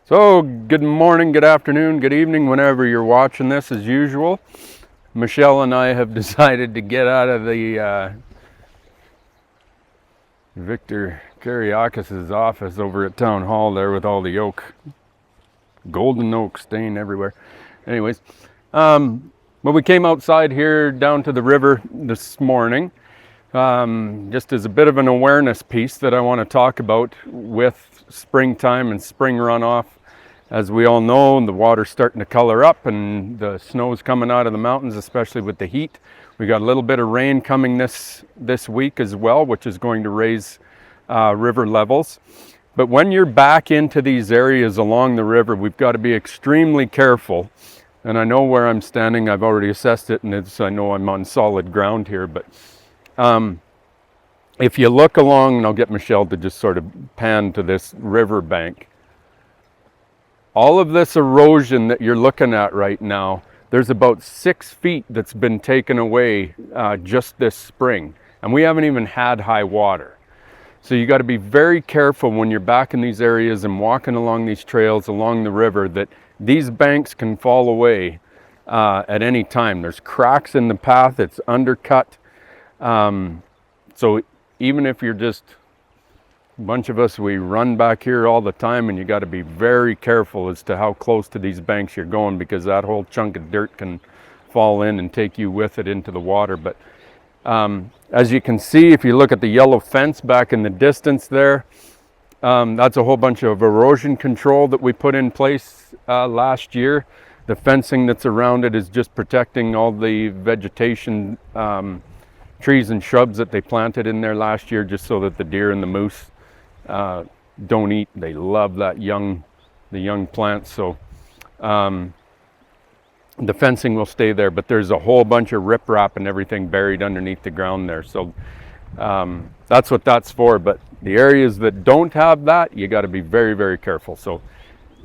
So, good morning, good afternoon, good evening, whenever you're watching this. As usual, Michelle and I have decided to get out of the Victor Kariakis' office over at Town Hall there with all the golden oak stain everywhere. Anyways, well, we came outside here down to the river this morning, just as a bit of an awareness piece that I want to talk about with springtime and spring runoff. As we all know, the water's starting to color up and the snow's coming out of the mountains, especially with the heat. We got a little bit of rain coming this week as well, which is going to raise river levels. But when you're back into these areas along the river, we've got to be extremely careful. And I know where I'm standing. I've already assessed it, and I know I'm on solid ground here. But if you look along, and I'll get Michelle to just sort of pan to this river bank, all of this erosion that you're looking at right now, there's about 6 feet that's been taken away just this spring. And we haven't even had high water. So you got to be very careful when you're back in these areas and walking along these trails along the river that these banks can fall away at any time. There's cracks in the path, it's undercut. So even if you're just a bunch of us, we run back here all the time, and you got to be very careful as to how close to these banks you're going, because that whole chunk of dirt can fall in and take you with it into the water. But as you can see, if you look at the yellow fence back in the distance there, that's a whole bunch of erosion control that we put in place last year. The fencing that's around it is just protecting all the vegetation, trees and shrubs that they planted in there last year, just so that the deer and the moose don't eat. They love that the young plants. So the fencing will stay there, but there's a whole bunch of riprap and everything buried underneath the ground there. So that's what that's for. But the areas that don't have that, you got to be very, very careful. So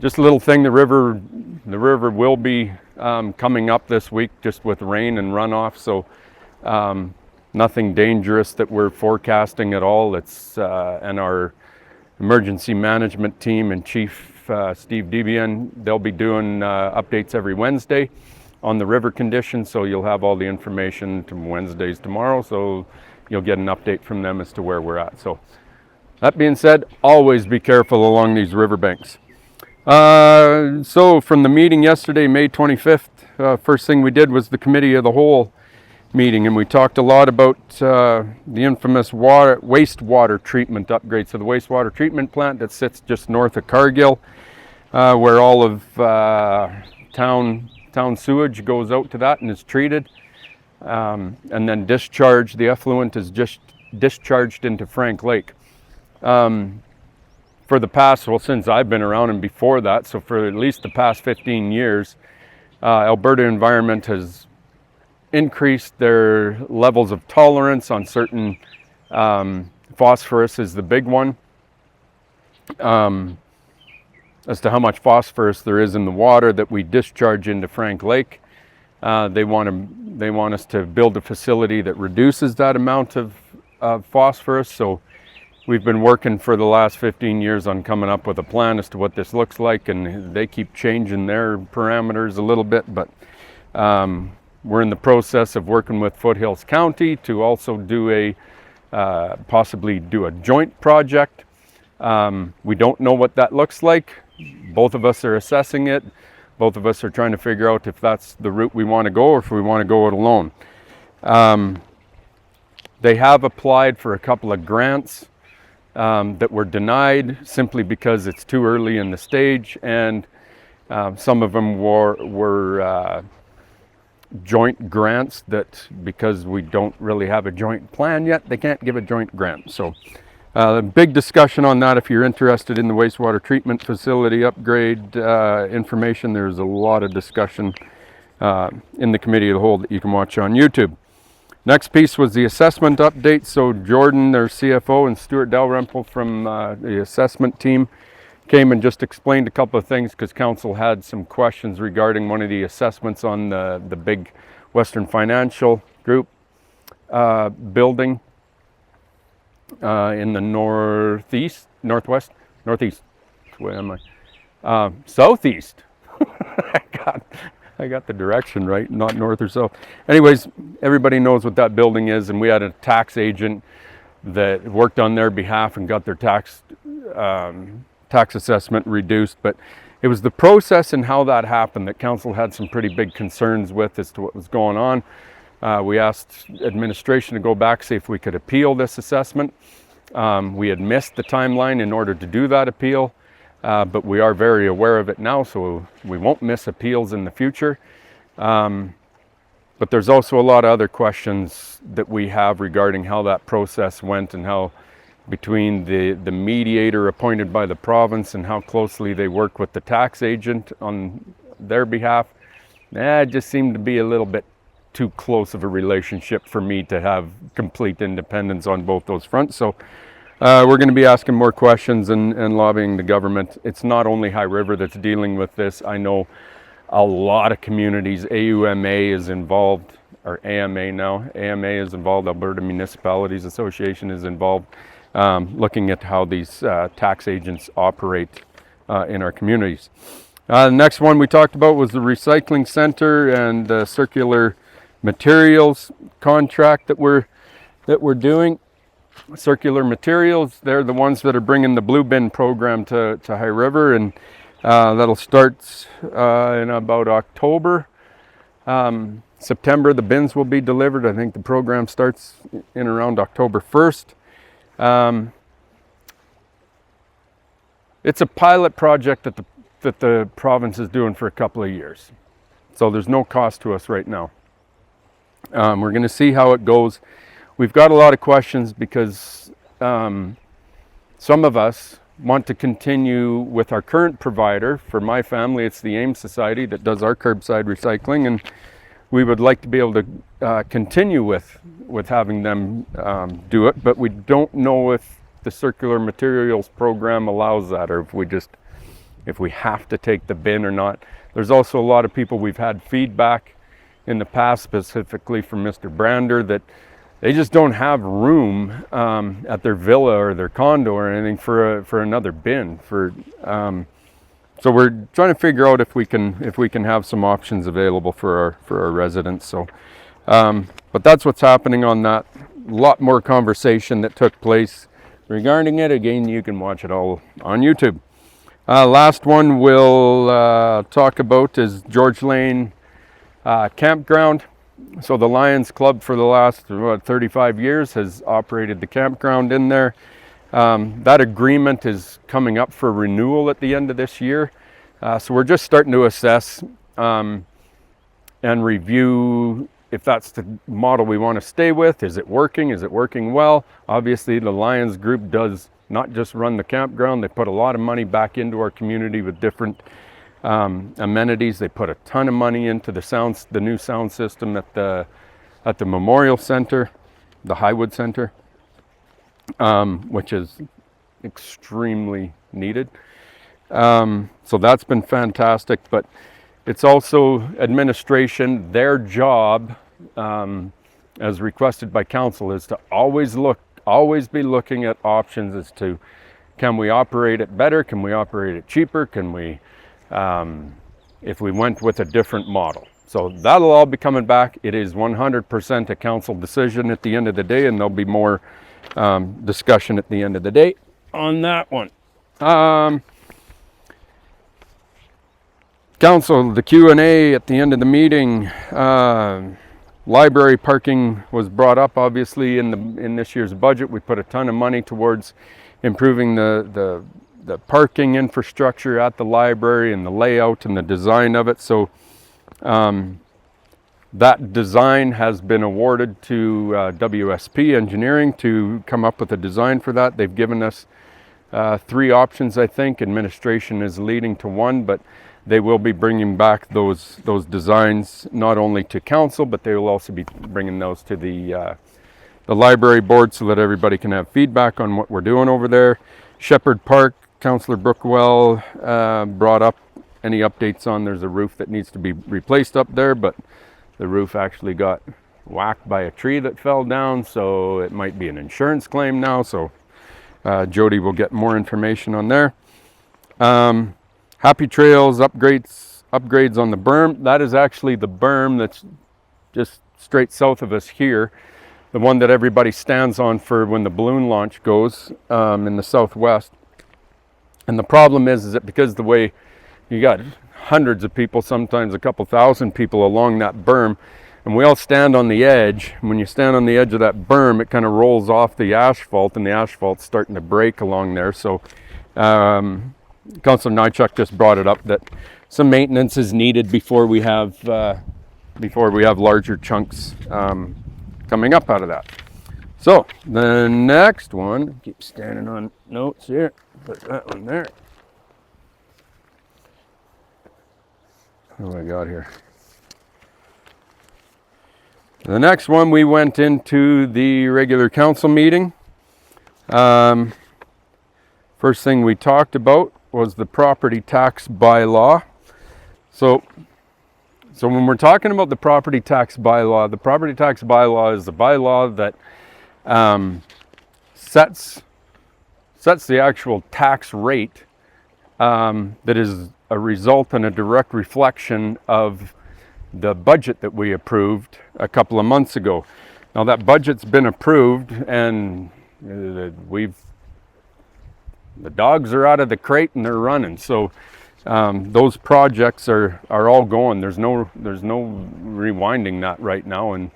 just a little thing, the river will be coming up this week just with rain and runoff. So nothing dangerous that we're forecasting at all. It's and our emergency management team and Chief Steve Debian, they'll be doing updates every Wednesday on the river conditions. So you'll have all the information to Wednesdays tomorrow. So you'll get an update from them as to where we're at. So that being said, always be careful along these riverbanks. So from the meeting yesterday, May 25th, first thing we did was the Committee of the Whole meeting, and we talked a lot about the infamous wastewater treatment upgrades. So the wastewater treatment plant that sits just north of Cargill, where all of town sewage goes out to that and is treated, and then discharged. The effluent is just discharged into Frank Lake. For the past, well, since I've been around and before that, so for at least the past 15 years, Alberta Environment has increased their levels of tolerance on certain phosphorus is the big one, as to how much phosphorus there is in the water that we discharge into Frank Lake. They want us to build a facility that reduces that amount of phosphorus. So we've been working for the last 15 years on coming up with a plan as to what this looks like, and they keep changing their parameters a little bit, but we're in the process of working with Foothills County to also do possibly do a joint project. We don't know what that looks like. Both of us are assessing it. Both of us are trying to figure out if that's the route we want to go or if we want to go it alone. They have applied for a couple of grants that were denied simply because it's too early in the stage, and some of them were joint grants that, because we don't really have a joint plan yet, they can't give a joint grant. So big discussion on that. If you're interested in the wastewater treatment facility upgrade information, there's a lot of discussion in the Committee of the Whole that you can watch on YouTube. Next piece was the assessment update. So Jordan, their CFO, and Stuart Dalrymple from the assessment team came and just explained a couple of things, because council had some questions regarding one of the assessments on the big Western Financial Group building in the northeast. Where am I? Southeast. I got I got the direction right, not north or south. Anyways, everybody knows what that building is, and we had a tax agent that worked on their behalf and got their tax assessment reduced. But it was the process and how that happened that council had some pretty big concerns with as to what was going on. We asked administration to go back, see if we could appeal this assessment. We had missed the timeline in order to do that appeal. But we are very aware of it now, so we won't miss appeals in the future. But there's also a lot of other questions that we have regarding how that process went and how between the mediator appointed by the province and how closely they work with the tax agent on their behalf. It just seemed to be a little bit too close of a relationship for me to have complete independence on both those fronts. So we're going to be asking more questions and lobbying the government. It's not only High River that's dealing with this. I know a lot of communities. AUMA is involved, or AMA now. AMA is involved. Alberta Municipalities Association is involved, looking at how these tax agents operate in our communities. The next one we talked about was the recycling center and the circular materials contract that we're doing. Circular materials, they're the ones that are bringing the blue bin program to High River, and that'll start in about October. September the bins will be delivered. I think the program starts in around October 1st. It's a pilot project that the province is doing for a couple of years, so there's no cost to us right now. We're going to see how it goes. We've got a lot of questions because some of us want to continue with our current provider. For my family, it's the AIM Society that does our curbside recycling, and we would like to be able to continue with having them do it, but we don't know if the circular materials program allows that, or if we have to take the bin or not. There's also a lot of people, we've had feedback in the past, specifically from Mr. Brander, that they just don't have room at their villa or their condo or anything for another bin. So we're trying to figure out if we can have some options available for our residents. So, but that's what's happening on that. A lot more conversation that took place regarding it. Again, you can watch it all on YouTube. Last one we'll talk about is George Lane Campground. So the Lions Club for the last 35 years has operated the campground in there. That agreement is coming up for renewal at the end of this year. So we're just starting to assess and review if that's the model we want to stay with. Is it working? Is it working well? Obviously, the Lions group does not just run the campground. They put a lot of money back into our community with different amenities. They put a ton of money into the new sound system at the Memorial Center, the Highwood Center, which is extremely needed. So that's been fantastic, but it's also administration. Their job, as requested by council, is to always be looking at options as to, can we operate it better? Can we operate it cheaper? Can we, if we went with a different model? So that'll all be coming back. It is 100% a council decision at the end of the day, and there'll be more discussion at the end of the day on that one. Council, the Q&A at the end of the meeting, library parking was brought up. Obviously, in this year's budget, we put a ton of money towards improving the parking infrastructure at the library and the layout and the design of it. So that design has been awarded to WSP Engineering to come up with a design for that. They've given us 3 options, I think. Administration is leading to one, but they will be bringing back those designs not only to council, but they will also be bringing those to the library board so that everybody can have feedback on what we're doing over there. Shepherd Park, Councillor Brookwell brought up any updates on. There's a roof that needs to be replaced up there, but the roof actually got whacked by a tree that fell down, so it might be an insurance claim now. So Jody will get more information on there. Happy Trails upgrades on the berm. That is actually the berm that's just straight south of us here, the one that everybody stands on for when the balloon launch goes in the southwest. And the problem is that because the way you got hundreds of people, sometimes a couple thousand people along that berm, and we all stand on the edge. When you stand on the edge of that berm, it kind of rolls off the asphalt, and the asphalt's starting to break along there. So Councillor Nychuk just brought it up that some maintenance is needed before we have larger chunks coming up out of that. So the next one, keep standing on notes here, put that one there. What do I got here? The next one, we went into the regular council meeting. First thing we talked about was the property tax bylaw. So when we're talking about the property tax bylaw is the bylaw that sets the actual tax rate that is a result and a direct reflection of the budget that we approved a couple of months ago. Now that budget's been approved, and the dogs are out of the crate and they're running. So those projects are all going. There's no rewinding that right now, and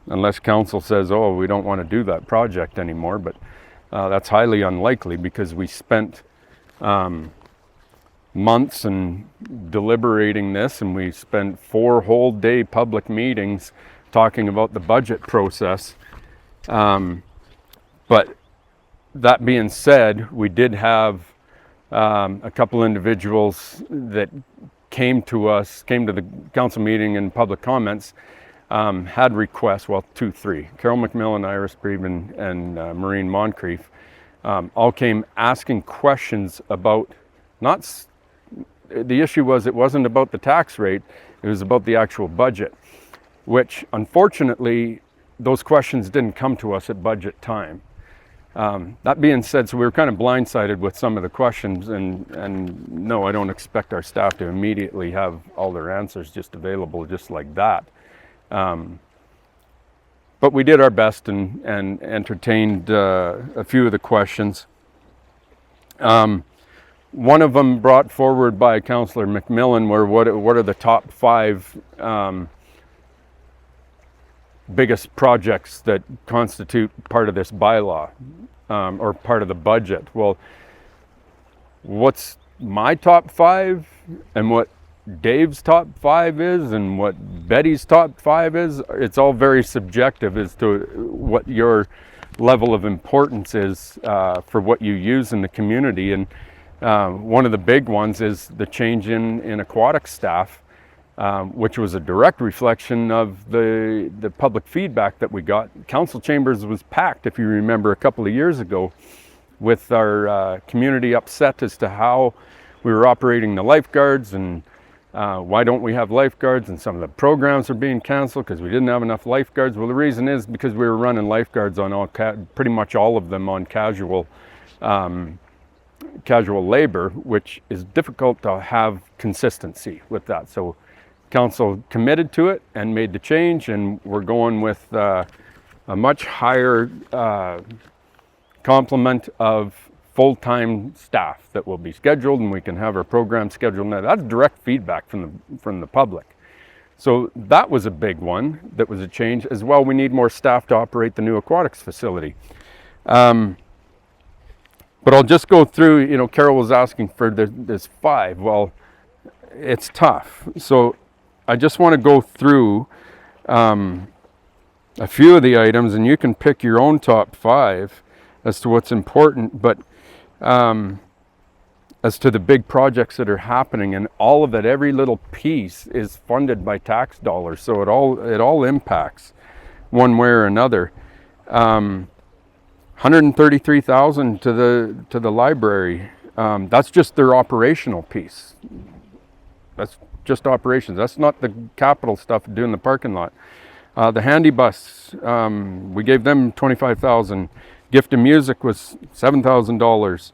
unless council says, oh, we don't want to do that project anymore, but that's highly unlikely because we spent months and deliberating this, and we spent 4 whole day public meetings talking about the budget process. But that being said, we did have a couple individuals that came to the council meeting in public comments, had requests, well, 3. Carol McMillan, Iris Breve, and Maureen Moncrief all came asking questions about the issue was it wasn't about the tax rate, it was about the actual budget, which unfortunately those questions didn't come to us at budget time. That being said, so we were kind of blindsided with some of the questions, and no, I don't expect our staff to immediately have all their answers just available just like that. But we did our best and entertained a few of the questions. One of them brought forward by Councillor McMillan were what are the top 5 biggest projects that constitute part of this bylaw or part of the budget. Well, what's my top 5 and what Dave's top 5 is and what Betty's top 5 is, it's all very subjective as to what your level of importance is for what you use in the community. And one of the big ones is the change in aquatic staff, which was a direct reflection of the public feedback that we got. Council chambers was packed, if you remember, a couple of years ago, with our community upset as to how we were operating the lifeguards and why don't we have lifeguards, and some of the programs are being canceled because we didn't have enough lifeguards. Well, the reason is because we were running lifeguards on pretty much all of them on casual labor, which is difficult to have consistency with that. So council committed to it and made the change, and we're going with a much higher complement of full-time staff that will be scheduled, and we can have our program scheduled. Now that's direct feedback from the public. So that was a big one. That was a change as well. We need more staff to operate the new aquatics facility. But I'll just go through, Carol was asking for this 5. Well, it's tough. So I just want to go through a few of the items, and you can pick your own top 5 as to what's important. But as to the big projects that are happening, and all of it, every little piece is funded by tax dollars. So it all impacts one way or another. $133,000 to the library. That's just their operational piece. That's just operations. That's not the capital stuff doing the parking lot. The handy bus, we gave them $25,000. Gift of music was $7,000.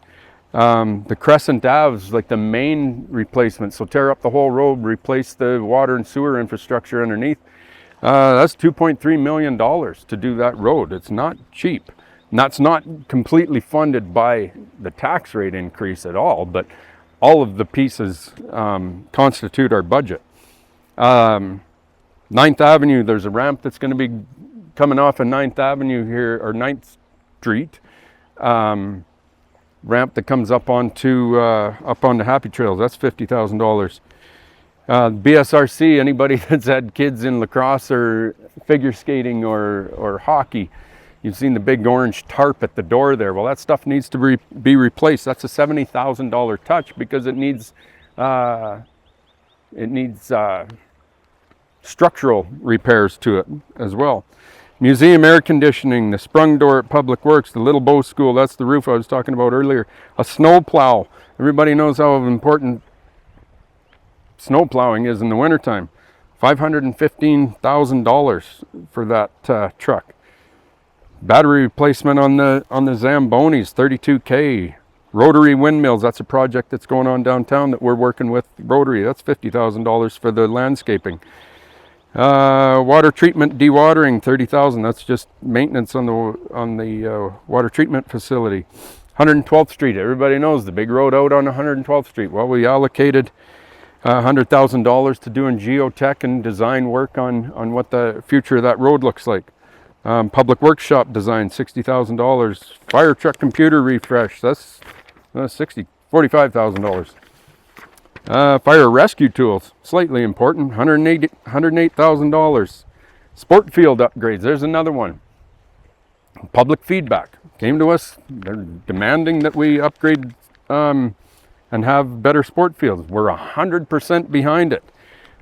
The Crescent Ave's like the main replacement, so tear up the whole road, replace the water and sewer infrastructure underneath. That's $2.3 million to do that road. It's not cheap. And that's not completely funded by the tax rate increase at all, but all of the pieces constitute our budget. 9th Avenue, there's a ramp that's going to be coming off of 9th Avenue here, or 9th Street. Ramp that comes up onto Happy Trails, that's $50,000. BSRC, anybody that's had kids in lacrosse or figure skating or hockey, you've seen the big orange tarp at the door there. Well, that stuff needs to be replaced. That's a $70,000 touch because it needs structural repairs to it as well. Museum air conditioning, the sprung door at Public Works, the Little Bow School, that's the roof I was talking about earlier. A snow plow. Everybody knows how important snow plowing is in the wintertime. $515,000 for that truck. Battery replacement on the Zambonis, $32K. Rotary windmills, that's a project that's going on downtown that we're working with Rotary. That's $50,000 for the landscaping. Water treatment dewatering, $30,000. That's just maintenance on the water treatment facility. 112th Street, everybody knows the big road out on 112th Street. Well, we allocated $100,000 to doing geotech and design work on what the future of that road looks like. Public workshop design, $60,000. Fire truck computer refresh, that's $45,000. Fire rescue tools, slightly important, $108,000. Sport field upgrades, there's another one. Public feedback came to us, they're demanding that we upgrade and have better sport fields. We're 100% behind it.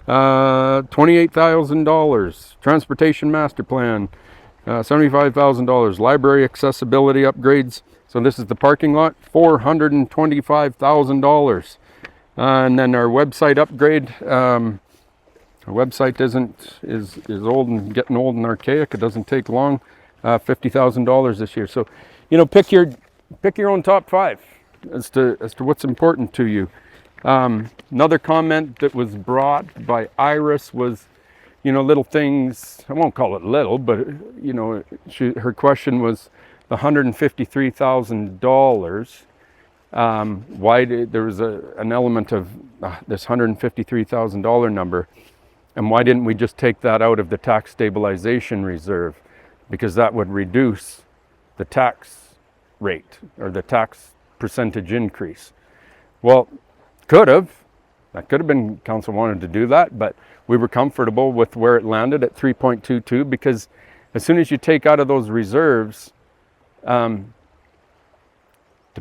$28,000. Transportation master plan, $75,000. Library accessibility upgrades, so this is the parking lot, $425,000. And then our website upgrade. Our website is old and getting old and archaic. It doesn't take long. $50,000 this year. So, pick your own top 5 as to what's important to you. Another comment that was brought by Iris was, little things. I won't call it little, but her question was the $153,000. Why there was an element of this $153,000 number, and why didn't we just take that out of the tax stabilization reserve? Because that would reduce the tax rate or the tax percentage increase. Well, that could have been, council wanted to do that, but we were comfortable with where it landed at 3.22, because as soon as you take out of those reserves, to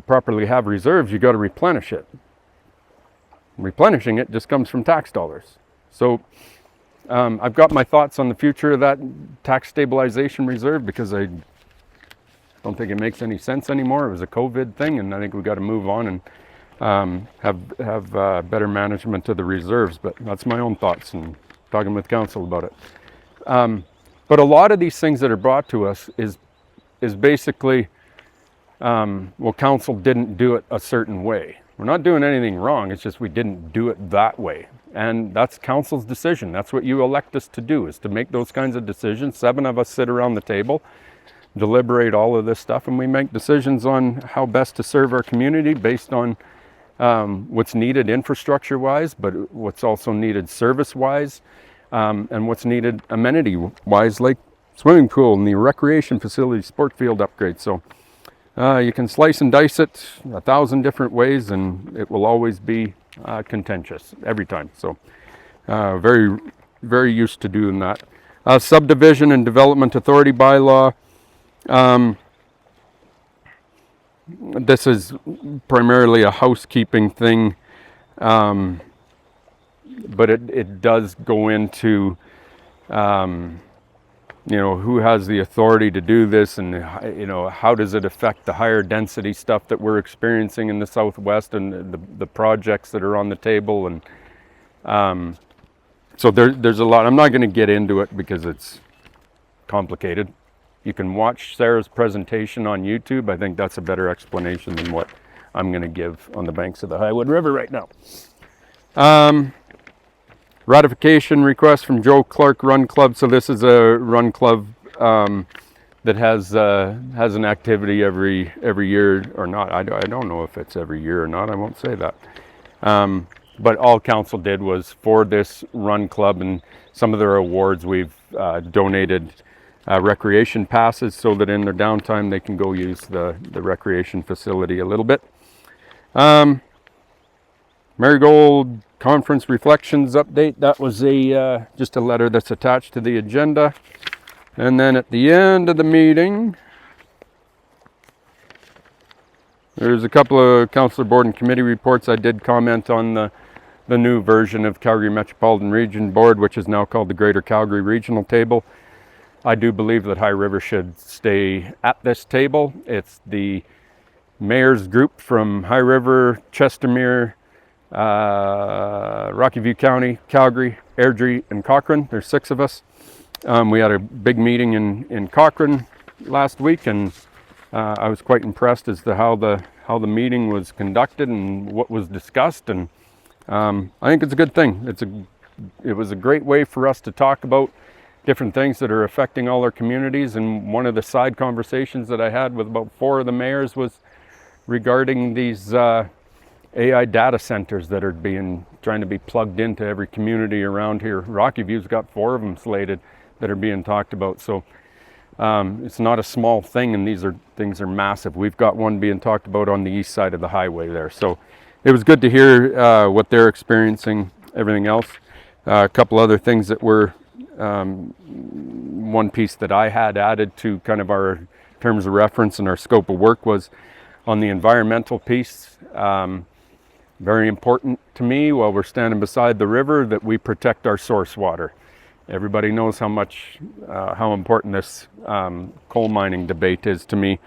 properly have reserves, you got to replenish it. Replenishing it just comes from tax dollars. So I've got my thoughts on the future of that tax stabilization reserve, because I don't think it makes any sense anymore. It was a COVID thing, and I think we've got to move on and have better management of the reserves. But that's my own thoughts and talking with council about it. But a lot of these things that are brought to us is basically, council didn't do it a certain way. We're not doing anything wrong, it's just we didn't do it that way. And that's council's decision. That's what you elect us to do, is to make those kinds of decisions. 7 of us sit around the table, deliberate all of this stuff, and we make decisions on how best to serve our community based on what's needed infrastructure-wise, but what's also needed service-wise, and what's needed amenity-wise, like swimming pool and the recreation facility, sport field upgrades. So you can slice and dice it 1,000 different ways, and it will always be contentious every time. So very, very used to doing that. Subdivision and Development Authority bylaw. This is primarily a housekeeping thing, but it does go into who has the authority to do this, and how does it affect the higher density stuff that we're experiencing in the Southwest, and the projects that are on the table. And so there's a lot. I'm not going to get into it because it's complicated. You can watch Sarah's presentation on YouTube. I think that's a better explanation than what I'm going to give on the banks of the Highwood River right now. Ratification request from Joe Clark Run Club. So this is a run club that has an activity every year or not. I don't know if it's every year or not. I won't say that. But all council did was for this run club and some of their awards, we've donated recreation passes so that in their downtime they can go use the recreation facility a little bit. Marigold Conference Reflections update. That was just a letter that's attached to the agenda. And then at the end of the meeting, there's a couple of councillor board and committee reports. I did comment on the new version of Calgary Metropolitan Region Board, which is now called the Greater Calgary Regional Table. I do believe that High River should stay at this table. It's the mayor's group from High River, Chestermere, Rocky View County, Calgary, Airdrie, and Cochrane. There's 6 of us. We had a big meeting in Cochrane last week, and I was quite impressed as to how the meeting was conducted and what was discussed. And I think it's a good thing. It was a great way for us to talk about different things that are affecting all our communities. And one of the side conversations that I had with about 4 of the mayors was regarding these AI data centers that are trying to be plugged into every community around here. Rocky View's got 4 of them slated that are being talked about. So it's not a small thing, and these things are massive. We've got one being talked about on the east side of the highway there. So it was good to hear what they're experiencing, everything else. A couple other things that were, one piece that I had added to kind of our terms of reference and our scope of work was on the environmental piece. Very important to me while we're standing beside the river that we protect our source water. Everybody knows how important this coal mining debate is to me.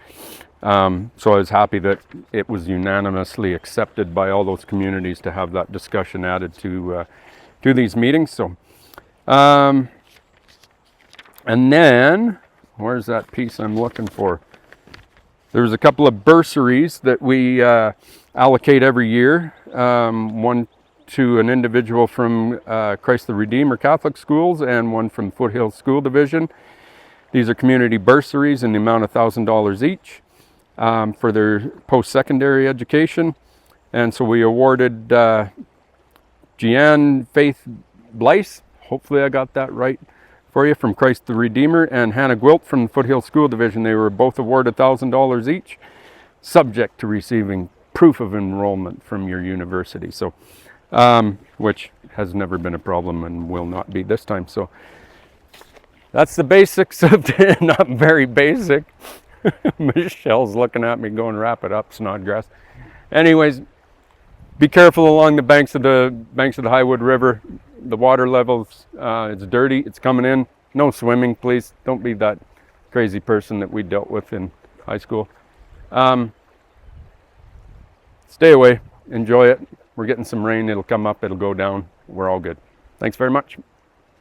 So I was happy that it was unanimously accepted by all those communities to have that discussion added to these meetings. So, and then where's that piece I'm looking for? There's a couple of bursaries that we allocate every year. One to an individual from Christ the Redeemer Catholic Schools and one from Foothills School Division. These are community bursaries in the amount of $1,000 each for their post-secondary education. And so we awarded Jeanne Faith Blyce, hopefully I got that right for you, from Christ the Redeemer, and Hannah Gwilt from the Foothills School Division. They were both awarded $1,000 each, subject to receiving proof of enrollment from your university. So which has never been a problem and will not be this time. So that's the basics of it. Not very basic. Michelle's looking at me going, wrap it up, Snodgrass. Anyways, be careful along the banks of the Highwood River. The water levels, it's dirty, it's coming in. No swimming, please. Don't be that crazy person that we dealt with in high school. Stay away, enjoy it. We're getting some rain, it'll come up, it'll go down. We're all good. Thanks very much.